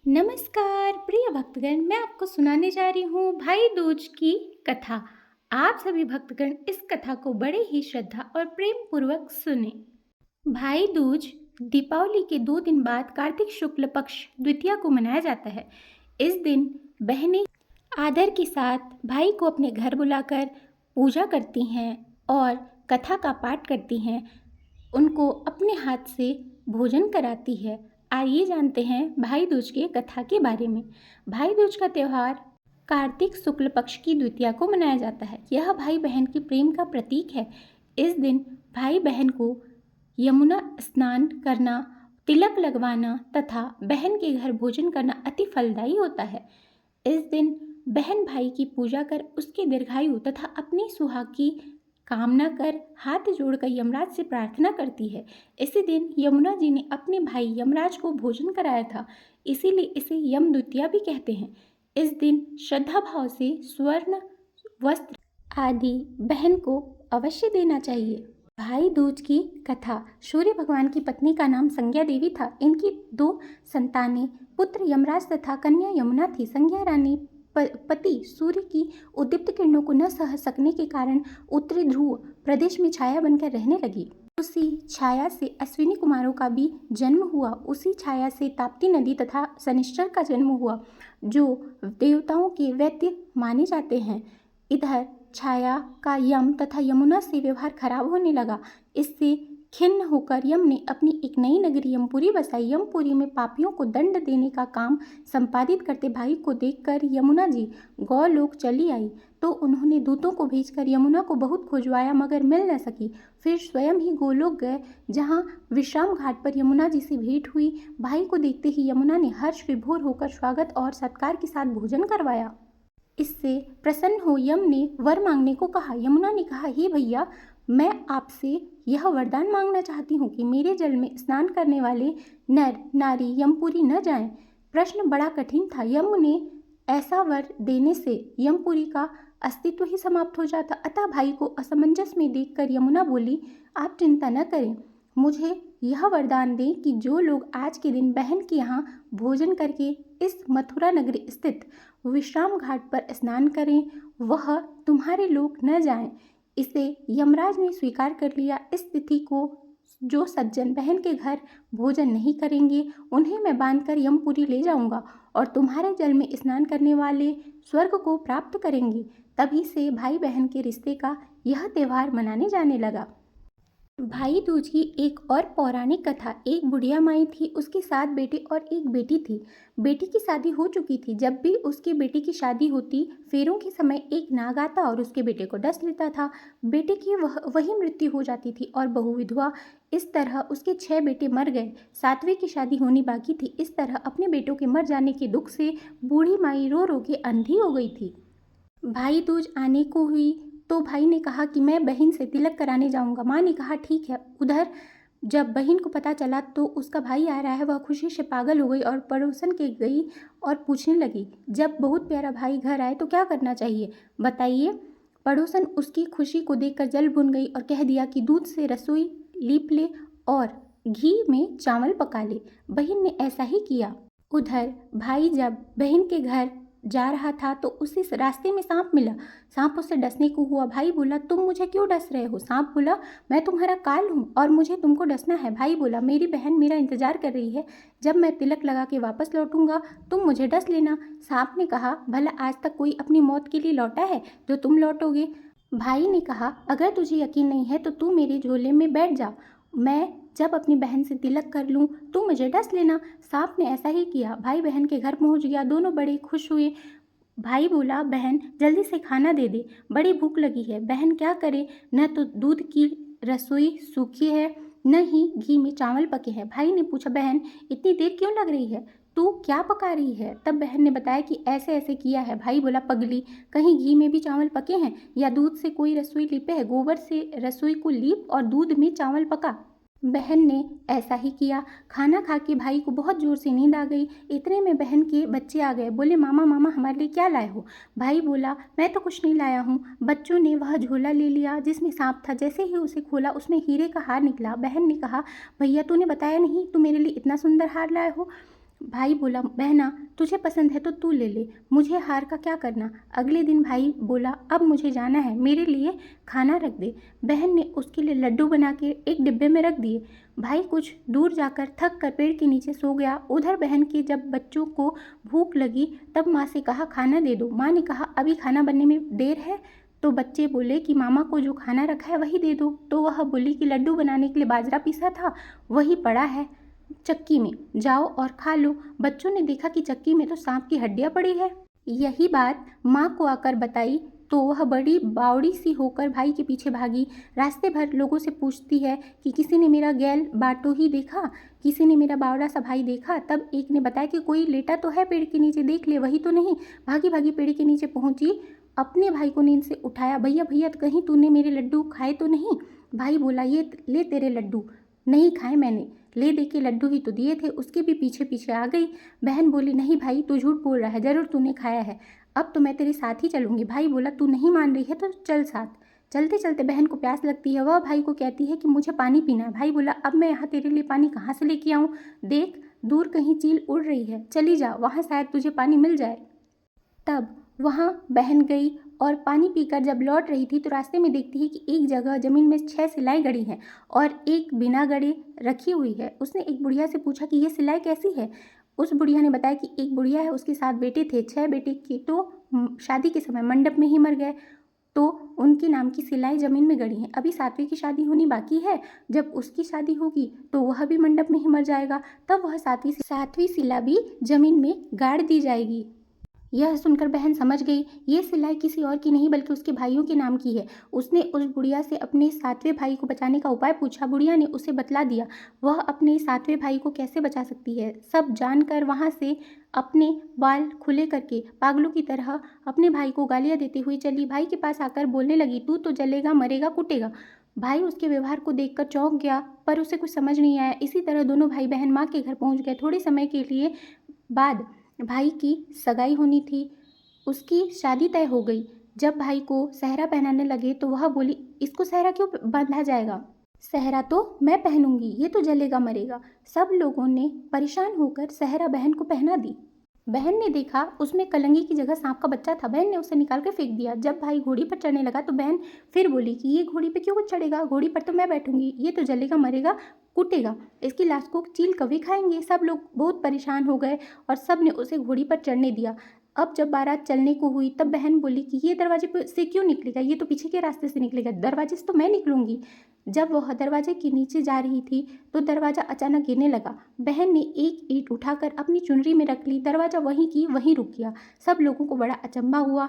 नमस्कार प्रिय भक्तगण, मैं आपको सुनाने जा रही हूँ भाई दूज की कथा। आप सभी भक्तगण इस कथा को बड़े ही श्रद्धा और प्रेम पूर्वक सुने। भाई दूज दीपावली के 2 दिन बाद कार्तिक शुक्ल पक्ष द्वितीया को मनाया जाता है। इस दिन बहनें आदर के साथ भाई को अपने घर बुलाकर पूजा करती हैं और कथा का पाठ करती हैं, उनको अपने हाथ से भोजन कराती है। आइए जानते हैं भाई दूज के कथा के बारे में। भाई दूज का त्यौहार कार्तिक शुक्ल पक्ष की द्वितीया को मनाया जाता है। यह भाई बहन के प्रेम का प्रतीक है। इस दिन भाई बहन को यमुना स्नान करना, तिलक लगवाना तथा बहन के घर भोजन करना अति फलदायी होता है। इस दिन बहन भाई की पूजा कर उसके दीर्घायु तथा अपनी सुहाग की कामना कर हाथ जोड़कर यमराज से प्रार्थना करती है। इसी दिन यमुना जी ने अपने भाई यमराज को भोजन कराया था, इसीलिए इसे यम द्वितीया भी कहते हैं। इस दिन श्रद्धा भाव से स्वर्ण वस्त्र आदि बहन को अवश्य देना चाहिए। भाई दूज की कथा। सूर्य भगवान की पत्नी का नाम संज्ञा देवी था। इनकी 2 संतानें, पुत्र यमराज तथा कन्या यमुना थी। संज्ञा रानी पति सूर्य की उद्दीप्त किरणों को न सह सकने के कारण उत्तरी ध्रुव प्रदेश में छाया बनकर रहने लगी। उसी छाया से अश्विनी कुमारों का भी जन्म हुआ। उसी छाया से ताप्ती नदी तथा शनिश्चर का जन्म हुआ, जो देवताओं के वैद्य माने जाते हैं। इधर छाया का यम तथा यमुना से व्यवहार खराब होने लगा। इससे खिन्न होकर यम ने अपनी एक नई नगरी यमपुरी बसाई। यमपुरी में पापियों को दंड देने का काम संपादित करते भाई को देखकर यमुना जी गौलोक चली आई, तो उन्होंने दूतों को भेजकर यमुना को बहुत खोजवाया मगर मिल न सकी। फिर स्वयं ही गोलोक गए, जहाँ विश्राम घाट पर यमुना जी से भेंट हुई। भाई को देखते ही यमुना ने हर्ष विभोर होकर स्वागत और सत्कार के साथ भोजन करवाया। इससे प्रसन्न हो यम ने वर मांगने को कहा। यमुना ने कहा, हे भैया, मैं आपसे यह वरदान मांगना चाहती हूँ कि मेरे जल में स्नान करने वाले नर नारी यमपुरी न जाएं। प्रश्न बड़ा कठिन था। यम ने ऐसा वर देने से यमपुरी का अस्तित्व ही समाप्त हो जाता। अतः भाई को असमंजस में देखकर यमुना बोली, आप चिंता न करें, मुझे यह वरदान दें कि जो लोग आज के दिन बहन के यहाँ भोजन करके इस मथुरा नगरी स्थित विश्राम घाट पर स्नान करें, वह तुम्हारे लोक न जाएं। इसे यमराज ने स्वीकार कर लिया। इस तिथि को जो सज्जन बहन के घर भोजन नहीं करेंगे, उन्हें मैं बांधकर यमपुरी ले जाऊंगा और तुम्हारे जल में स्नान करने वाले स्वर्ग को प्राप्त करेंगे। तभी से भाई बहन के रिश्ते का यह त्यौहार मनाने जाने लगा। भाई दूज की एक और पौराणिक कथा। एक बुढ़िया माई थी, उसके 7 बेटे और एक बेटी थी। बेटी की शादी हो चुकी थी। जब भी उसके बेटे की शादी होती, फेरों के समय एक नाग आता और उसके बेटे को डस लेता था। बेटे की वही मृत्यु हो जाती थी और बहू विधवा। इस तरह उसके 6 बेटे मर गए। 7वें की शादी होनी बाकी थी। इस तरह अपने बेटों के मर जाने के दुख से बूढ़ी माई रो रो के अंधी हो गई थी। भाई दूज आने को हुई तो भाई ने कहा कि मैं बहन से तिलक कराने जाऊंगा। माँ ने कहा ठीक है। उधर जब बहन को पता चला तो उसका भाई आ रहा है, वह खुशी से पागल हो गई और पड़ोसन के गई और पूछने लगी, जब बहुत प्यारा भाई घर आए तो क्या करना चाहिए, बताइए। पड़ोसन उसकी खुशी को देखकर जल भुन गई और कह दिया कि दूध से रसोई लीप ले और घी में चावल पका ले। बहन ने ऐसा ही किया। उधर भाई जब बहन के घर जा रहा था तो उसे रास्ते में सांप मिला। सांप उसे डसने को हुआ। भाई बोला, तुम मुझे क्यों डस रहे हो। सांप बोला, मैं तुम्हारा काल हूँ और मुझे तुमको डसना है। भाई बोला, मेरी बहन मेरा इंतजार कर रही है, जब मैं तिलक लगा के वापस लौटूंगा तुम मुझे डस लेना। सांप ने कहा, भला आज तक कोई अपनी मौत के लिए लौटा है जो तुम लौटोगे। भाई ने कहा, अगर तुझे यकीन नहीं है तो तू मेरे झोले में बैठ जा, मैं जब अपनी बहन से तिलक कर लूँ तो मुझे डस लेना। सांप ने ऐसा ही किया। भाई बहन के घर पहुँच गया। दोनों बड़े खुश हुए। भाई बोला, बहन जल्दी से खाना दे दे, बड़ी भूख लगी है। बहन क्या करे, न तो दूध की रसोई सूखी है, न ही घी में चावल पके हैं। भाई ने पूछा, बहन इतनी देर क्यों लग रही है, तू क्या पका रही है। तब बहन ने बताया कि ऐसे ऐसे किया है। भाई बोला, पगली, कहीं घी में भी चावल पके हैं या दूध से कोई रसोई लीपे है। गोबर से रसोई को लीप और दूध में चावल पका। बहन ने ऐसा ही किया। खाना खा के भाई को बहुत जोर से नींद आ गई। इतने में बहन के बच्चे आ गए। बोले, मामा मामा हमारे लिए क्या लाए हो। भाई बोला, मैं तो कुछ नहीं लाया हूँ। बच्चों ने वह झोला ले लिया जिसमें सांप था। जैसे ही उसे खोला उसमें हीरे का हार निकला। बहन ने कहा, भैया तूने बताया नहीं, तू मेरे लिए इतना सुंदर हार लाए हो। भाई बोला, बहना तुझे पसंद है तो तू ले ले, मुझे हार का क्या करना। अगले दिन भाई बोला, अब मुझे जाना है, मेरे लिए खाना रख दे। बहन ने उसके लिए लड्डू बना के एक डिब्बे में रख दिए। भाई कुछ दूर जाकर थक कर पेड़ के नीचे सो गया। उधर बहन की जब बच्चों को भूख लगी तब माँ से कहा, खाना दे दो। माँ ने कहा, अभी खाना बनने में देर है। तो बच्चे बोले कि मामा को जो खाना रखा है वही दे दो। तो वह बोली कि लड्डू बनाने के लिए बाजरा पीसा था, वही पड़ा है चक्की में, जाओ और खा लो। बच्चों ने देखा कि चक्की में तो सांप की हड्डियां पड़ी है। यही बात माँ को आकर बताई तो वह बड़ी बावड़ी सी होकर भाई के पीछे भागी। रास्ते भर लोगों से पूछती है कि किसी ने मेरा गैल बाटो ही देखा, किसी ने मेरा बावड़ा सा भाई देखा। तब एक ने बताया कि कोई लेटा तो है पेड़ के नीचे, देख ले, वही तो नहीं। भागी भागी पेड़ के नीचे पहुंची, अपने भाई को नींद से उठाया। भैया भैया, कहीं तूने मेरे लड्डू खाए तो नहीं। भाई बोला, ये ले तेरे लड्डू। नहीं खाए मैंने, ले दे के लड्डू ही तो दिए थे। उसके भी पीछे पीछे आ गई। बहन बोली, नहीं भाई तू झूठ बोल रहा है, ज़रूर तूने खाया है, अब तो मैं तेरे साथ ही चलूँगी। भाई बोला, तू नहीं मान रही है तो चल साथ। चलते चलते बहन को प्यास लगती है, वह भाई को कहती है कि मुझे पानी पीना है। भाई बोला, अब मैं यहाँ तेरे लिए पानी कहाँ से लेके आऊँ, देख दूर कहीं चील उड़ रही है, चली जा, वहाँ शायद तुझे पानी मिल जाए। तब वहाँ बहन गई और पानी पीकर जब लौट रही थी तो रास्ते में देखती है कि एक जगह ज़मीन में 6 सिलाई गड़ी हैं और एक बिना गड़े रखी हुई है। उसने एक बुढ़िया से पूछा कि ये सिलाई कैसी है। उस बुढ़िया ने बताया कि एक बुढ़िया है, उसके 7 बेटे थे, 6 बेटे की तो शादी के समय मंडप में ही मर गए, तो उनके नाम की सिलाई ज़मीन में गड़ी है। अभी 7वीं की शादी होनी बाकी है, जब उसकी शादी होगी तो वह भी मंडप में ही मर जाएगा, तब वह 7वीं सिला भी ज़मीन में गाड़ दी जाएगी। यह सुनकर बहन समझ गई ये सिलाई किसी और की नहीं बल्कि उसके भाइयों के नाम की है। उसने उस बुढ़िया से अपने 7वें भाई को बचाने का उपाय पूछा। बुढ़िया ने उसे बतला दिया वह अपने 7वें भाई को कैसे बचा सकती है। सब जानकर वहाँ से अपने बाल खुले करके पागलों की तरह अपने भाई को गालियाँ देते हुए चली। भाई के पास आकर बोलने लगी, तू तो जलेगा, मरेगा, कुटेगा। भाई उसके व्यवहार को देखकर चौंक गया, पर उसे कुछ समझ नहीं आया। इसी तरह दोनों भाई बहन माँ के घर पहुँच गए। थोड़े समय के लिए बाद भाई की सगाई होनी थी, उसकी शादी तय हो गई। जब भाई को सेहरा पहनाने लगे तो वह बोली, इसको सेहरा क्यों बांधा जाएगा, सेहरा तो मैं पहनूंगी, ये तो जलेगा मरेगा। सब लोगों ने परेशान होकर सेहरा बहन को पहना दी। बहन ने देखा उसमें कलंगी की जगह सांप का बच्चा था। बहन ने उसे निकाल कर फेंक दिया। जब भाई घोड़ी पर चढ़ने लगा तो बहन फिर बोली कि ये घोड़ी पे क्यों चढ़ेगा, घोड़ी पर तो मैं बैठूंगी, ये तो जलेगा मरेगा कुटेगा, इसकी लाश को चील कौवे खाएंगे। सब लोग बहुत परेशान हो गए और सब ने उसे घोड़ी पर चढ़ने दिया। अब जब बारात चलने को हुई तब बहन बोली कि ये दरवाजे से क्यों निकलेगा, ये तो पीछे के रास्ते से निकलेगा, दरवाजे से तो मैं निकलूंगी। जब वह दरवाजे के नीचे जा रही थी तो दरवाज़ा अचानक गिरने लगा। बहन ने एक ईंट उठाकर अपनी चुनरी में रख ली, दरवाज़ा वहीं की वहीं रुक गया। सब लोगों को बड़ा अचंभा हुआ।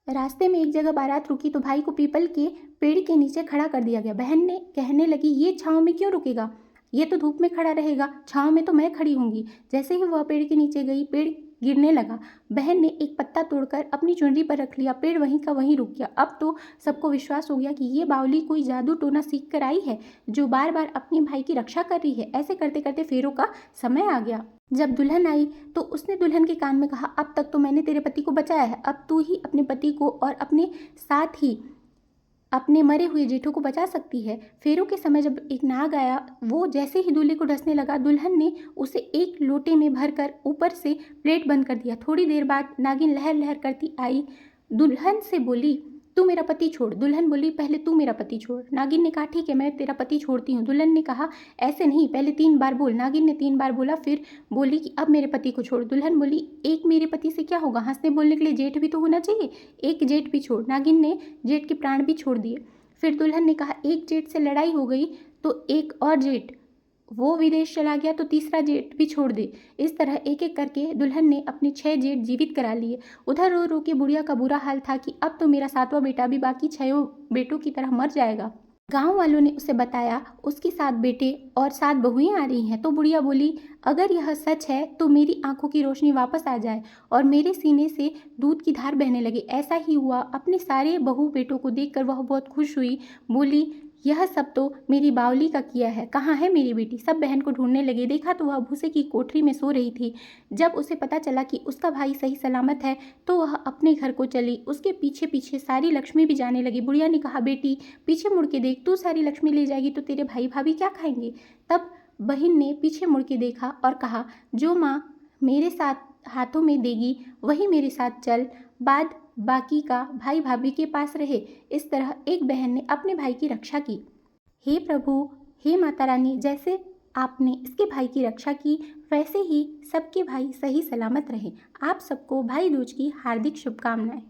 रास्ते में एक जगह बारात रुकी तो भाई को पीपल के पेड़ के नीचे खड़ा कर दिया गया। बहन ने कहने लगी, ये छाँव में क्यों रुकेगा, ये तो धूप में खड़ा रहेगा, छाँव में तो मैं खड़ी होंगी। जैसे ही वह पेड़ के नीचे गई पेड़ गिरने लगा। बहन ने एक पत्ता तोड़कर अपनी चुनरी पर रख लिया, पेड़ वहीं का वहीं रुक गया। अब तो सबको विश्वास हो गया कि ये बावली कोई जादू टोना सीख कर आई है जो बार बार अपने भाई की रक्षा कर रही है। ऐसे करते करते फेरों का समय आ गया। जब दुल्हन आई तो उसने दुल्हन के कान में कहा, अब तक तो मैंने तेरे पति को बचाया है, अब तू ही अपने पति को और अपने साथ ही अपने मरे हुए जेठों को बचा सकती है। फेरों के समय जब एक नाग आया, वो जैसे ही दूल्हे को डसने लगा, दुल्हन ने उसे एक लोटे में भरकर ऊपर से प्लेट बंद कर दिया। थोड़ी देर बाद नागिन लहर लहर करती आई, दुल्हन से बोली, तू मेरा पति छोड़। दुल्हन बोली, पहले तू मेरा पति छोड़। नागिन ने कहा, ठीक है मैं तेरा पति छोड़ती हूँ। दुल्हन ने कहा, ऐसे नहीं, पहले 3 बार बोल। नागिन ने 3 बार बोला, फिर बोली कि अब मेरे पति को छोड़। दुल्हन बोली, एक मेरे पति से क्या होगा, हंसने बोलने के लिए जेठ भी तो होना चाहिए, एक जेठ भी छोड़। नागिन ने जेठ के प्राण भी छोड़ दिए। फिर दुल्हन ने कहा, एक जेठ से लड़ाई हो गई तो एक और जेठ वो विदेश चला गया तो तीसरा जेठ भी छोड़ दे। इस तरह एक एक करके दुल्हन ने अपने 6 जेठ जीवित करा लिए। उधर रो रो के बुढ़िया का बुरा हाल था कि अब तो मेरा 7वां बेटा भी बाकी 6 बेटों की तरह मर जाएगा। गांव वालों ने उसे बताया उसकी 7 बेटे और 7 बहुएं आ रही हैं। तो बुढ़िया बोली, अगर यह सच है तो मेरी आंखों की रोशनी वापस आ जाए और मेरे सीने से दूध की धार बहने लगे। ऐसा ही हुआ। अपने सारे बहू बेटों को देखकर वह बहुत खुश हुई। बोली, यह सब तो मेरी बावली का किया है, कहाँ है मेरी बेटी। सब बहन को ढूंढने लगे। देखा तो वह भूसे की कोठरी में सो रही थी। जब उसे पता चला कि उसका भाई सही सलामत है तो वह अपने घर को चली। उसके पीछे पीछे सारी लक्ष्मी भी जाने लगी। बुढ़िया ने कहा, बेटी पीछे मुड़ के देख, तू सारी लक्ष्मी ले जाएगी तो तेरे भाई भाभी क्या खाएंगे। तब बहन ने पीछे मुड़ के देखा और कहा, जो माँ मेरे साथ हाथों में देगी वही मेरे साथ चल, बाद बाकी का भाई भाभी के पास रहे। इस तरह एक बहन ने अपने भाई की रक्षा की। हे प्रभु, हे माता रानी, जैसे आपने इसके भाई की रक्षा की वैसे ही सबके भाई सही सलामत रहे। आप सबको भाई दूज की हार्दिक शुभकामनाएं।